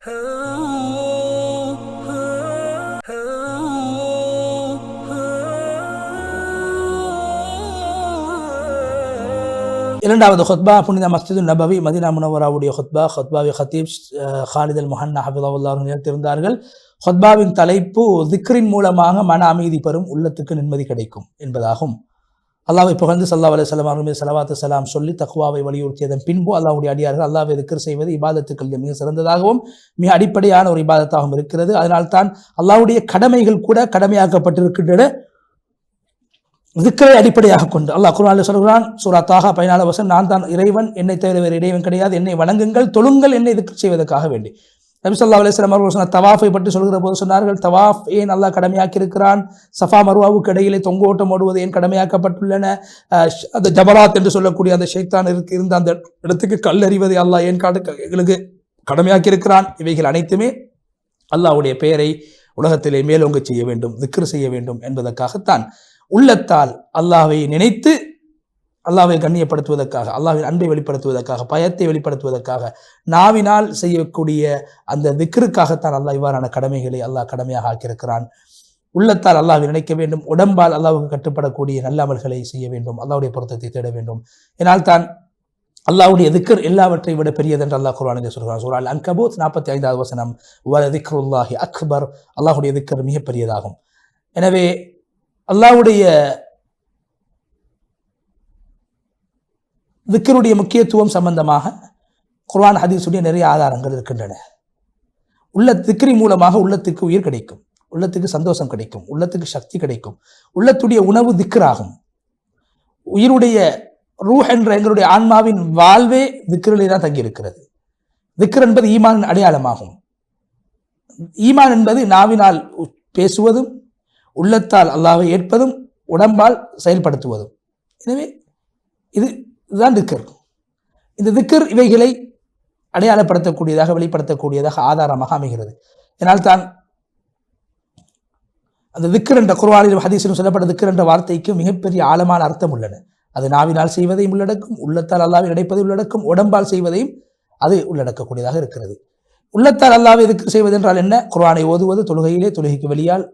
இரண்டாவது ஹுத்பா புனித மஸ்ஜிது நபவி மதீனா முனவராவுடைய ஹுத்பாவை ஹத்தீப் ஹாலித் அல் முஹன்னா ஹஃபிதஹுல்லாஹ் நிகழ்த்தியிருந்தார்கள். ஹுத்பாவின் தலைப்பு திக்ரின் மூலமாக மன அமைதி பெறும், உள்ளத்துக்கு நிம்மதி கிடைக்கும் என்பதாகும். அல்லாஹ்வை புகழ்ந்து ஸல்லல்லாஹு அலைஹி வஸல்லம் அவர்கள் மீது ஸலவாத்து ஸலாம் சொல்லி தக்வாவை வலியுறுத்தியதன் பின்பு அல்லாஹ்வுடைய அடியார்கள் அல்லாஹ்வை திக்ர் செய்வது இபாதத்துக்கள் மிக சிறந்ததாகவும் மிக அடிப்படையான ஒரு இபாதத்தாகவும் இருக்கிறது. அதனால்தான் அல்லாஹ்வுடைய கடமைகள் கூட கடமையாக்கப்பட்டிருக்கின்றன திக்ரை அடிப்படையாக கொண்டு. அல்லாஹ் குர்ஆனில் சொல்கிறான், சூரா தாஹா 14 வசனம், நான் தான் இறைவன், என்னை தவிர வேறு இறைவன் கிடையாது, என்னை வணங்குங்கள், தொழுங்கள், என்னை திக்ர் செய்வதற்காக வேண்டி. நபி ஸல்லல்லாஹு அலைஹி வஸல்லம் அவர்கள் சொன்ன தவாஃபை பற்றி சொல்கிற போது சொன்னார்கள், தவாஃப் ஏன் அல்லாஹ் கடமையாக்கி இருக்கிறான், சஃபா மர்வாவுக்கு இடையிலே தொங்கோட்டம் ஓடுவது ஏன் கடமையாக்கப்பட்டுள்ளன, அந்த ஜபராத் என்று சொல்லக்கூடிய அந்த ஷைத்தான் இருந்த அந்த இடத்துக்கு கல்லறிவதை அல்லாஹ் ஏன் எங்களுக்கு கடமையாக்கி இருக்கிறான். இவைகள் அனைத்துமே அல்லாஹ்வுடைய பெயரை உலகத்திலே மேலோங்க செய்ய வேண்டும், திக்ர் செய்ய வேண்டும் என்பதற்காகத்தான். உள்ளத்தால் அல்லாஹ்வை நினைத்து அல்லாஹ்வை கண்ணியப்படுத்துவதற்காக, அல்லாஹ்வின் அன்பை வெளிப்படுத்துவதற்காக, பயத்தை வெளிப்படுத்துவதற்காக, நாவினால் செய்யக்கூடிய அந்த திக்ருக்காகத்தான் அல்லாஹ் இவ்வாறான கடமைகளை அல்லாஹ் கடமையாக ஆக்கியிருக்கிறான். உள்ளத்தால் அல்லாஹ்வை நினைக்க வேண்டும், உடம்பால் அல்லாஹ்வுக்கு கட்டுப்படக்கூடிய நல்ல அமல்களை செய்ய வேண்டும், அல்லாஹ்வுடைய பொருத்தத்தை தேட வேண்டும். இதனால் தான் அல்லாஹ்வுடைய திக்ர் எல்லாவற்றை விட பெரியது என்று அல்லாஹ் குர்ஆனிலே சொல்கிறான். சூரா அல் அன்கபூத் 45வது வசனம், வலதிக்ருல்லாஹி அக்பர், அல்லாஹ்வுடைய திக்ர் மிக பெரியதாகும். எனவே அல்லாஹ்வுடைய திக்ருடைய முக்கியத்துவம் சம்பந்தமாக குர்ஆன் ஹதீஸுடைய நிறைய ஆதாரங்கள் இருக்கின்றன. திக்ரி மூலமாக உள்ளத்துக்கு உயிர் கிடைக்கும், உள்ளத்துக்கு சந்தோஷம் கிடைக்கும், உள்ளத்துக்கு சக்தி கிடைக்கும். உள்ளத்துடைய உணவு திக்ராகும். உயிருடைய ரூஹ் என்ற எங்களுடைய ஆன்மாவின் வாழ்வே திக்ரிலே தான் தங்கியிருக்கிறது. திக்ர் என்பது ஈமானின் அடையாளமாகும். ஈமான் என்பது நாவினால் பேசுவதும், உள்ளத்தால் அல்லாஹ்வை ஏற்பதும், உடம்பால் செயல்படுத்துவதும். எனவே இதுதான் திக்ர். இந்த திக்ர் இவைகளை அடையாளப்படுத்தக்கூடியதாக, வெளிப்படுத்தக்கூடியதாக, ஆதாரமாக அமைகிறது. இதனால் தான் அந்த திக்ர் என்ற குர்ஆனிலும் ஹதீஸிலும் சொல்லப்பட்ட திக்ர் என்ற வார்த்தைக்கு மிகப்பெரிய ஆழமான அர்த்தம் உள்ளன. அது நாவினால் செய்வதையும் உள்ளடக்கும், உள்ளத்தால் அல்லாஹ்வை நினைப்பதையும் உள்ளடக்கும், உடம்பால் செய்வதையும் அது உள்ளடக்கக்கூடியதாக இருக்கிறது. உள்ளத்தால் அல்லாஹ்வை திக்ர் செய்வது என்றால் என்ன? குர்ஆனை ஓதுவது, தொழுகையிலே, தொழுகைக்கு வெளியால்.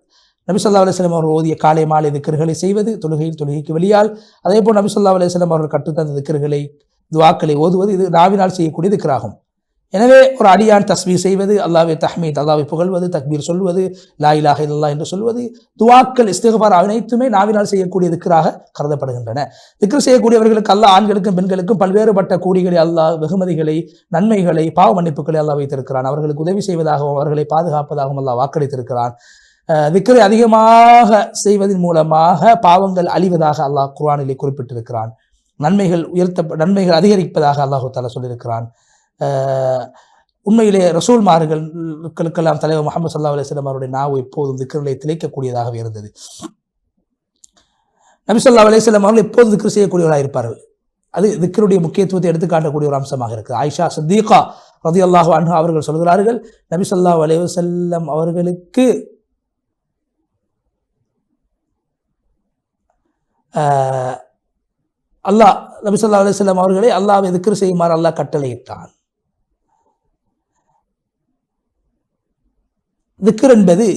நபி ஸல்லல்லாஹு அலைஹி வஸல்லம் அவர்கள் ஓதிய காலை மாலை திக்ர்களை செய்வது, தொழுகையில், தொழுகைக்கு வெளியால். அதேபோல் நபி ஸல்லல்லாஹு அலைஹி வஸல்லம் அவர்கள் கற்றுத்தந்த திக்ர்களை, துஆக்களை ஓதுவது, இது நாவினால் செய்யக்கூடிய திக்ராகும். எனவே ஒரு அடியான் தஸ்பீஹ் செய்வது, அல்லாஹ்வை தஹ்மீத், அல்லாஹ்வை புகழ்வது, தக்பீர் சொல்வது, லா இலாஹ இல்லல்லாஹ் என்று சொல்வது, துஆக்கள், இஸ்திக்ஃபார் அனைத்துமே நாவினால் செய்யக்கூடிய திக்ராக கருதப்படுகின்றன. திக்ர் செய்யக்கூடியவர்களுக்கு அல்லாஹ் ஆண்களுக்கும் பெண்களுக்கும் பல்வேறுபட்ட கூலிகளை, அல்லாஹ் வெகுமதிகளை, நன்மைகளை, பாவ மன்னிப்புகளை அல்லாஹ் வைத்திருக்கிறான். அவர்களுக்கு உதவி செய்வதாகவும் அவர்களை பாதுகாப்பதாகவும் அல்லாஹ் வாக்களித்திருக்கிறான். திக்ரை அதிகமாக செய்வதன் மூலமாக பாவங்கள் அழிவதாக அல்லாஹ் குர்ஆனிலே குறிப்பிட்டிருக்கிறான். நன்மைகள் அதிகரிப்பதாக அல்லாஹு தஆலா சொல்லியிருக்கிறான். உண்மையிலே ரசூல்மார்களுக்கெல்லாம் தலைவர் முஹம்மது ஸல்லல்லாஹு அலைஹி வஸல்லம் அவருடைய நாவு எப்போதும் திக்ரிலே திளைக்கக்கூடியதாகவே இருந்தது. நபி ஸல்லல்லாஹு அலைஹி வஸல்லம் அவர்கள் எப்போதும் திக்ர் செய்யக்கூடியவராக இருப்பார்கள். அது திக்ருடைய முக்கியத்துவத்தை எடுத்துக்காட்டக்கூடிய ஒரு அம்சமாக இருக்குது. ஆயிஷா சித்தீகா ரலியல்லாஹு அன்ஹா அவர்கள் சொல்கிறார்கள், நபி ஸல்லல்லாஹு அலைஹி வஸல்லம் அவர்களுக்கு அல்லாஹ் நபி ஸல்லல்லாஹு அலைஹி வஸல்லம் அவர்களை அல்லாஹ்வை திக்ர் செய்யுமாறு அல்லாஹ் கட்டளையிட்டான். திக்ர் என்பது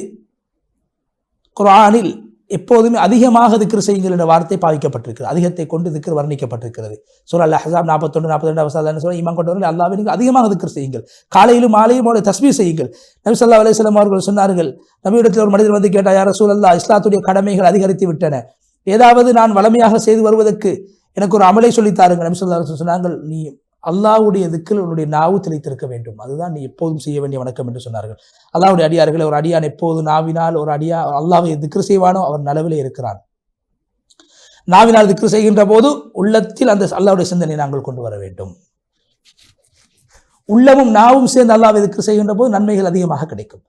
குர்ஆனில் எப்போதுமே அதிகமாக திக்ர் செய்யுங்கள் என்ற வார்த்தை பாவிக்கப்பட்டிருக்கிறது. அதிகத்தை கொண்டு திக்ர் வர்ணிக்கப்பட்டிருக்கிறது. சூரா அல் அஹ்ஸாப் 41 42 வசனம் சொல்ல, ஈமான் கொண்டவர்கள் அல்லாஹ்வை நீங்கள் அதிகமாக திக்ர் செய்யுங்கள், காலையிலும் மாலையும் அவருடைய தஸ்பீஹ் செய்யுங்கள். நபி ஸல்லல்லாஹு அலைஹி வஸல்லம் அவர்கள் சொன்னார்கள், நபியிடத்தில் ஒரு மனிதர் வந்து கேட்டார், யா ரசூலல்லாஹ், இஸ்லாத்துடைய கடமைகள் அதிகரித்து விட்டன, ஏதாவது நான் வளமையாக செய்து வருவதற்கு எனக்கு ஒரு அமலை சொல்லித்தாருங்கள். நபி ஸல்லல்லாஹு அலைஹி வஸல்லம் சொன்னார்கள், நீ அல்லாஹ்வுடைய திக்ரில் உன்னுடைய நாவு திளைத்திருக்க வேண்டும், அதுதான் நீ எப்போதும் செய்ய வேண்டிய வணக்கம் என்று சொன்னார்கள். அல்லாஹ்வுடைய அடியார்கள், ஒரு அடியான் எப்போது நாவினால் ஒரு அல்லாஹ்வை திக்ர் செய்வானோ அவர் நலவிலே இருக்கிறான். நாவினால் திக்ர் செய்கின்ற போது உள்ளத்தில் அந்த அல்லாஹ்வுடைய சிந்தனை நாங்கள் கொண்டு வர வேண்டும். உள்ளமும் நாவும் சேர்ந்து அல்லாஹ்வை திக்ர் செய்கின்ற போது நன்மைகள் அதிகமாக கிடைக்கும்.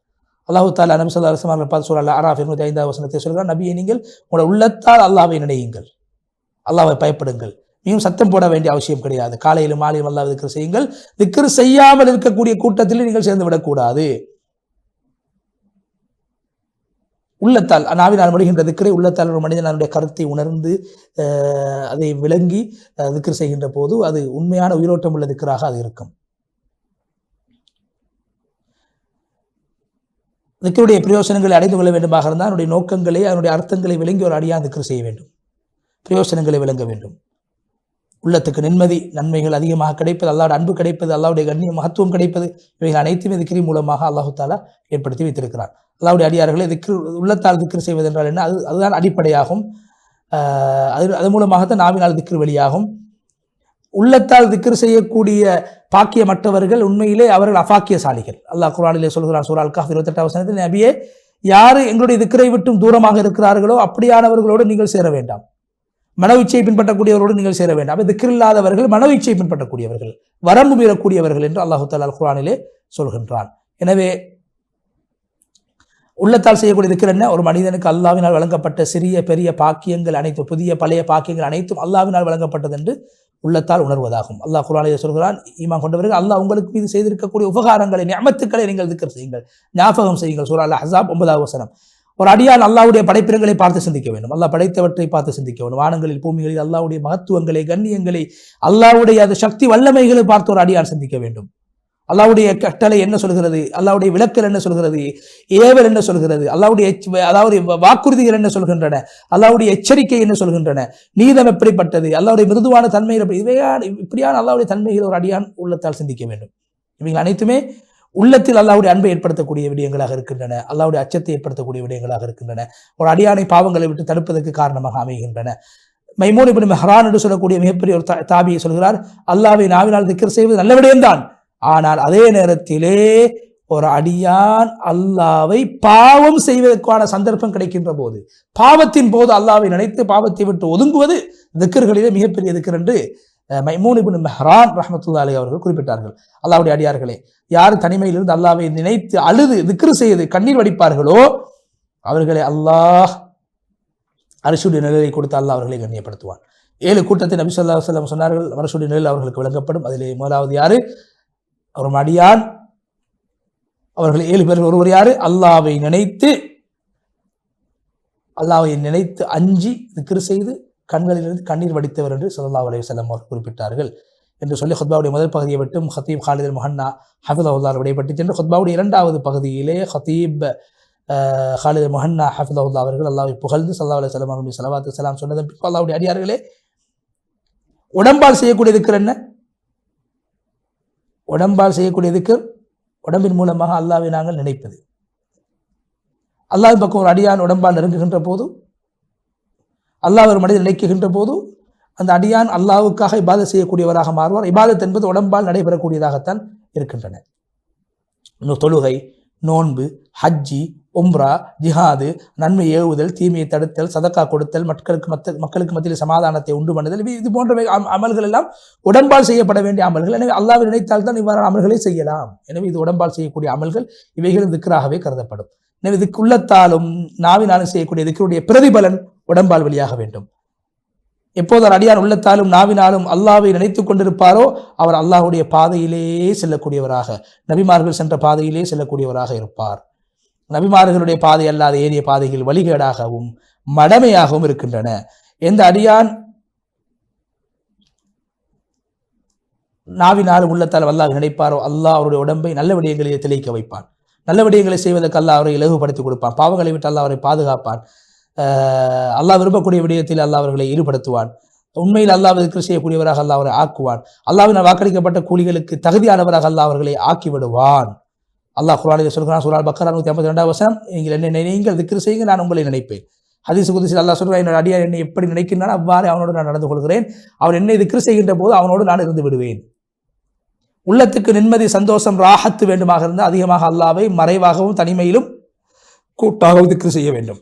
அல்லாஹு தஆலா நபி ஸல்லல்லாஹு அலைஹி வஸல்லம் பார்த்து சூரா அல் அராஃப் 25வது வசனத்தை சொல்கிறார், நபியே, நீங்கள் உங்களுடைய உள்ளத்தால் அல்லாஹ்வை நினையுங்கள், அல்லாஹ்வை பயப்படுங்கள், நீயும் சத்தம் போட வேண்டிய அவசியம் கிடையாது, காலையிலும் மாலையிலும் அல்லாஹ்வை திக்ர் செய்யுங்கள். திக்ர் செய்யாமல் இருக்கக்கூடிய கூட்டத்தில் நீங்கள் சேர்ந்து விடக்கூடாது. உள்ளத்தால் நாவினால் மொழிகின்ற திக்ரை உள்ளத்தால் ஒரு மனிதனுடைய கருத்தை உணர்ந்து அதை விளங்கி திக்ர் செய்கின்ற போது அது உண்மையான உயிரோட்டம் உள்ள திக்ராக அது இருக்கும். திக்ருடைய பிரயோசனங்களை அடைந்து கொள்ள வேண்டுமாக இருந்தால் அதனுடைய நோக்கங்களை அதனுடைய அர்த்தங்களை விளங்கி ஒரு அடியான் திக்ரு செய்ய வேண்டும், பிரயோசனங்களை விளங்க வேண்டும். உள்ளத்துக்கு நிம்மதி, நன்மைகள் அதிகமாக கிடைப்பது, அல்லாஹ்வுடைய அன்பு கிடைப்பது, அல்லாஹ்வுடைய கண்ணிய மகத்துவம் கிடைப்பது, இவைகள் அனைத்துமே திக்ரி மூலமாக அல்லாஹு தாலா ஏற்படுத்தி வைத்திருக்கிறார். அல்லாஹ்வுடைய அடியார்களை திக்ரு உள்ளத்தால் திக்ரு செய்வது என்றால் என்ன? அதுதான் அடிப்படையாகும். அது மூலமாகத்தான் நாவினால் திக்ரு வெளியாகும். உள்ளத்தால் திக்ரு செய்யக்கூடிய பாக்கியமற்றவர்கள் உண்மையிலே அவர்கள் அபாக்கியசாலிகள். அல்லாஹ் குர்ஆனிலே சொல்கிறான், சூரா அல் கஹ்ஃப் 28வது வசனத்தில், நபியே, யாரு எங்களுடைய திக்ரை விட்டும் தூரமாக இருக்கிறார்களோ அப்படியானவர்களோடு நீங்கள் சேர வேண்டாம், மனோயிச்சையை பின்பற்றக்கூடியவர்களோடு நீங்கள் சேர வேண்டாம். திக்ர் இல்லாதவர்கள் மனோயிச்சையை பின்பற்றக்கூடியவர்கள், வரம்பு மீறக்கூடியவர்கள் என்று அல்லாஹு தஆலா குர்ஆனிலே சொல்கின்றான். எனவே உள்ளத்தால் செய்யக்கூடிய திக்ர் என்ன? ஒரு மனிதனுக்கு அல்லாஹ்வினால் வழங்கப்பட்ட சிறிய பெரிய பாக்கியங்கள் அனைத்தும், புதிய பழைய பாக்கியங்கள் அனைத்தும் அல்லாஹ்வினால் வழங்கப்பட்டது என்று உள்ளத்தால் உணர்வதாகும். அல்லாஹ் குர்ஆனிலே சொல்கிறான், ஈமான் கொண்டவர்கள் அல்லாஹ் உங்களுக்கு மீது செய்திருக்கக்கூடிய உபகாரங்களை, நிஅமத்துக்களை நீங்கள் திக்ர் செய்யுங்கள், ஞாபகம் செய்யுங்கள். சூரா அல் அஹ்ஸாப் 9வது வசனம். ஒரு அடியான் அல்லாஹ்வுடைய படைப்பினங்களை பார்த்து சிந்திக்க வேண்டும், அல்லாஹ் படைத்தவற்றை பார்த்து சிந்திக்க வேண்டும். வானங்களில் பூமிகளில் அல்லாஹ்வுடைய மகத்துவங்களை, கண்ணியங்களை, அல்லாஹ்வுடைய அது சக்தி வல்லமைகளை பார்த்து ஒரு அடியான் சிந்திக்க வேண்டும். அல்லாஹ்வுடைய கட்டளை என்ன சொல்கிறது, அல்லாஹ்வுடைய விளக்கல் என்ன சொல்கிறது, ஏவல் என்ன சொல்கிறது, அல்லாஹ்வுடைய அதாவது வாக்குறுதிகள் என்ன சொல்கின்றன, அல்லாஹ்வுடைய எச்சரிக்கை என்ன சொல்கின்றன, நீதம் எப்படிப்பட்டது, அல்லாஹ்வுடைய மிருதுவான தன்மைகள் இப்படியான அல்லாஹ்வுடைய தன்மைகள் ஒரு அடியான் உள்ளத்தால் சிந்திக்க வேண்டும். இவைகள் அனைத்துமே உள்ளத்தில் அல்லாஹ்வுடைய அன்பை ஏற்படுத்தக்கூடிய விடயங்களாக இருக்கின்றன, அல்லாஹ்வுடைய அச்சத்தை ஏற்படுத்தக்கூடிய விடயங்களாக இருக்கின்றன, ஒரு அடியானை பாவங்களை விட்டு தடுப்பதற்கு காரணமாக அமைகின்றன. மைமூன் இப்னு மெஹ்ரான் என்று சொல்லக்கூடிய மிகப்பெரிய ஒரு தாபியை சொல்கிறார், அல்லாஹ்வை நாவினால் திக்ர் செய்வது நல்ல விடயம்தான், ஆனால் அதே நேரத்திலே ஒரு அடியான் அல்லாஹ்வை பாவம் செய்வதற்கான சந்தர்ப்பம் கிடைக்கின்ற போது, பாவத்தின் போது அல்லாஹ்வை நினைத்து பாவத்தை விட்டு ஒதுங்குவது திக்ர்களிலே மிகப்பெரிய திக்ர் என்று மைமூன் இப்னு மெஹ்ரான் ரஹ்மத்துல்லாஹி அலைஹி அவர்கள் குறிப்பிட்டார்கள். அல்லாஹ்வுடைய அடியார்களே, யார் தனிமையிலிருந்து அல்லாஹ்வை நினைத்து அழுது திக்ர் செய்து கண்ணீர் வடிப்பார்களோ அவர்களை அல்லாஹ் அரிசுடைய நிழலை கொடுத்து அல்லாஹ் அவர்களை கண்ணியப்படுத்துவான். 7 கூட்டத்தை நபி ஸல்லல்லாஹு அலைஹி வஸல்லம் சொன்னார்கள், அரிசுடைய நிழல் அவர்களுக்கு வழங்கப்படும். அதிலே முதலாவது யாரு? ஒரு அடியான். அவர்கள் 7 பேர்கள். ஒருவர் யாரு? அல்லாஹ்வை நினைத்து அஞ்சி திக்ர் செய்து கண்களிலிருந்து கண்ணீர் வடித்தவர் என்று ஸல்லல்லாஹு அலைஹி வஸல்லம் அவர்கள் குறிப்பிட்டார்கள் என்று சொல்லி ஹுத்பாவுடைய முதல் பகுதியை விட்டும் ஹத்தீப் ஹாலித் அல் முஹன்னா ஹஃபிதஹுல்லாஹ் விடைபெற்று சென்று ஹுத்பாவுடைய 2வது பகுதியிலே ஹத்தீப் ஹாலித் அல் முஹன்னா ஹஃபிதஹுல்லாஹ் அவர்கள் அல்லாஹ்வை புகழ்ந்து ஸல்லல்லாஹு அலைஹி வஸல்லம் அவருடைய ஸலவாத்து ஸலாம் சொன்னதன் பின், அல்லாஹ்வுடைய அடியார்களே, உடம்பால் செய்யக்கூடிய திக்ர் என்ன? உடம்பால் செய்யக்கூடிய திக்ர், உடம்பின் மூலமாக அல்லாஹ்வை நாங்கள் நினைப்பது. அல்லாஹ்வின் பக்கம் ஒரு அடியான் உடம்பால் நெருங்குகின்ற போது, அல்லாஹ் ஒரு மனிதன் நினைக்குகின்ற போது அந்த அடியான் அல்லாஹ்வுக்காக இபாதத் செய்யக்கூடியவராக மாறுவார். இபாதத் என்பது உடம்பால் நடைபெறக்கூடியதாகத்தான் இருக்கின்றன. தொழுகை, நோன்பு, ஹஜ்ஜி, உம்ரா, ஜிஹாது, நன்மை ஏவுதல், தீமையை தடுத்தல், சதக்கா கொடுத்தல், மக்களுக்கு மத்தியில் சமாதானத்தை உண்டு பண்ணுதல், இது போன்ற அமல்கள் எல்லாம் உடம்பால் செய்யப்பட வேண்டிய அமல்கள். எனவே அல்லாஹ்வை நினைத்தால் தான் இவ்வாறான அமல்களை செய்யலாம். எனவே இது உடம்பால் செய்யக்கூடிய அமல்கள், இவைகளும் திக்ராகவே கருதப்படும். எனவே இதுக்கு உள்ளத்தாலும் நாவினாலும் செய்யக்கூடிய திக்ருடைய பிரதிபலன் உடம்பால் வெளியாக வேண்டும். எப்போது ஒரு அடியான் உள்ளத்தாலும் நாவினாலும் அல்லாஹ்வை நினைத்துக் கொண்டிருப்பாரோ அவர் அல்லாஹ்வுடைய பாதையிலே செல்லக்கூடியவராக, நபிமார்கள் சென்ற பாதையிலே செல்லக்கூடியவராக இருப்பார். நபிமார்களுடைய பாதை அல்லாத ஏறிய பாதைகள் வழிகேடாகவும் மடமையாகவும் இருக்கின்றன. எந்த அடியான் நாவினாலும் உள்ளத்தாலும் அல்லாஹ் நினைப்பாரோ அல்லாஹ் அவருடைய உடம்பை நல்ல விடயங்களிலே தெளிக்க வைப்பான். நல்ல விடயங்களை செய்வதற்கு அல்லாஹ் அவரை இலகுபடுத்தி கொடுப்பான். பாவங்களை விட்டு அல்லாஹ் அவரை பாதுகாப்பான். அல்லாஹ் விரும்பக்கூடிய விடயத்தில் அல்லாஹ் அவர்களை ஈடுபடுத்துவான். உண்மையில் அல்லாஹ் திக்ர் செய்யக்கூடியவராக அல்லாஹ் அவரை ஆக்குவான். அல்லாஹ்வினால் வாக்களிக்கப்பட்ட கூலிகளுக்கு தகுதியானவராக அல்லாஹ் அவர்களை ஆக்கி விடுவான். அல்லாஹ் குர்ஆனில் சொல்கிறான், சூரா அல் பக்ரா 152வது வசனம், நீங்கள் திக்ர் செய்யுங்க, நான் உங்களை நினைப்பேன். ஹதீஸ் குத்ஸில் அல்லாஹ் சொல்கிறான், என்னோட அடியார் என்னை எப்படி நினைக்கின்றான் அவ்வாறு அவனோடு நான் நடந்து கொள்கிறேன். அவன் என்னை திக்ர் செய்கின்ற போது அவனோடு நான் இருந்து விடுவேன். உள்ளத்துக்கு நிம்மதி, சந்தோஷம், ராஹத்து வேண்டுமாக இருந்தால் அதிகமாக அல்லாஹ்வை மறைவாகவும் தனிமையிலும் கூட்டாகவும் திக்ர் செய்ய வேண்டும்.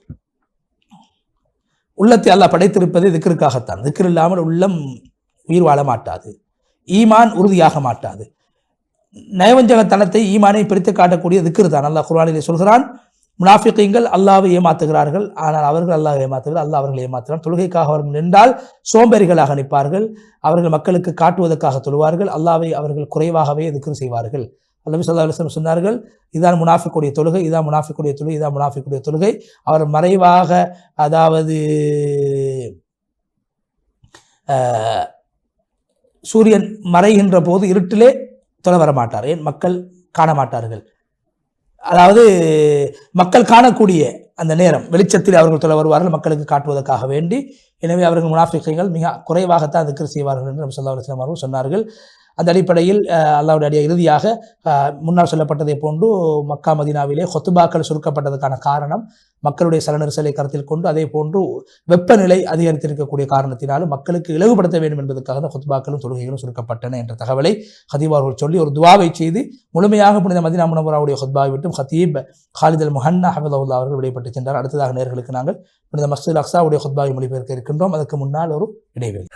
உள்ளத்தை அல்லாஹ் படைத்திருப்பது திக்ருக்காகத்தான். திக்ர் இல்லாமல் உள்ளம் உயிர் வாழ மாட்டாது, ஈமான் உறுதியாக மாட்டாது. நயவஞ்சகத்தனத்தை ஈமானை பிரித்து காட்டக்கூடிய திக்ர் தான். அல்லாஹ் குர்ஆனிலே சொல்கிறான், முனாஃபிகீன்கள் அல்லாஹ்வை ஏமாத்துகிறார்கள், ஆனால் அவர்கள் அல்லாஹ் ஏமாத்துகிறார், அல்லாஹ் அவர்களை ஏமாத்துகிறான். தொழுகைக்காக அவர்கள் நின்றால் சோம்பேறிகளாக நிற்பார்கள். அவர்கள் மக்களுக்கு காட்டுவதற்காக தொழுவார்கள். அல்லாஹ்வை அவர்கள் குறைவாகவே திக்ர் செய்வார்கள். நபி ஸல்லல்லாஹு அலைஹி வஸல்லம் சொன்னார்கள், இதான் முனாஃபிக்குடைய தொழுகை, இதான் முனாஃபிக்குடைய தொழுகை, இதான் முனாஃபிக்குடைய தொழுகை. அவர் மறைவாக, அதாவது சூரியன் மறைகின்ற போது இருட்டிலே தொலை வர மாட்டார். ஏன்? மக்கள் காண மாட்டார்கள். அதாவது மக்கள் காணக்கூடிய அந்த நேரம் வெளிச்சத்தில் அவர்கள் தொலை வருவார்கள் மக்களுக்கு காட்டுவதற்காக வேண்டி. எனவே அவர்கள் முனாஃபிக்குகள் மிக குறைவாகத்தான் திக்ர் செய்வார்கள் என்று நபி ஸல்லல்லாஹு அலைஹி வஸல்லம் அவர்கள் சொன்னார்கள். அந்த அடிப்படையில் அல்லாஹ்வுடைய இறுதியாக முன்னால் சொல்லப்பட்டதை போன்று மக்கா மதீனாவிலே ஹுத்பாக்கள் சுருக்கப்பட்டதற்கான காரணம் மக்களுடைய சல நெரிசலை கருத்தில் கொண்டு, அதே போன்று வெப்பநிலை அதிகரித்திருக்கக்கூடிய காரணத்தினாலும் மக்களுக்கு இலகுபடுத்த வேண்டும் என்பதற்காக தான் ஹுத்பாக்களும் தொழுகைகளும் சுருக்கப்பட்டன என்ற தகவலை ஹதீப் அவர்கள் சொல்லி ஒரு துவாவை செய்து முழுமையாக புனித மதீனா முனவ்வராவுடைய ஹுத்பாவை விட்டும் ஹதீப் காலித் அல் முஹன்னா ஹஃபிதஹுல்லாஹ் அவர்கள் விடைபெற்று சென்றார். அடுத்ததாக நேயர்களுக்கு நாங்கள் புனித மஸ்ஜிதுல் அக்ஸாவுடைய ஹுத்பாவை மொழிபெயர்க்க இருக்கின்றோம். அதற்கு முன்னால் ஒரு இடைவேளை.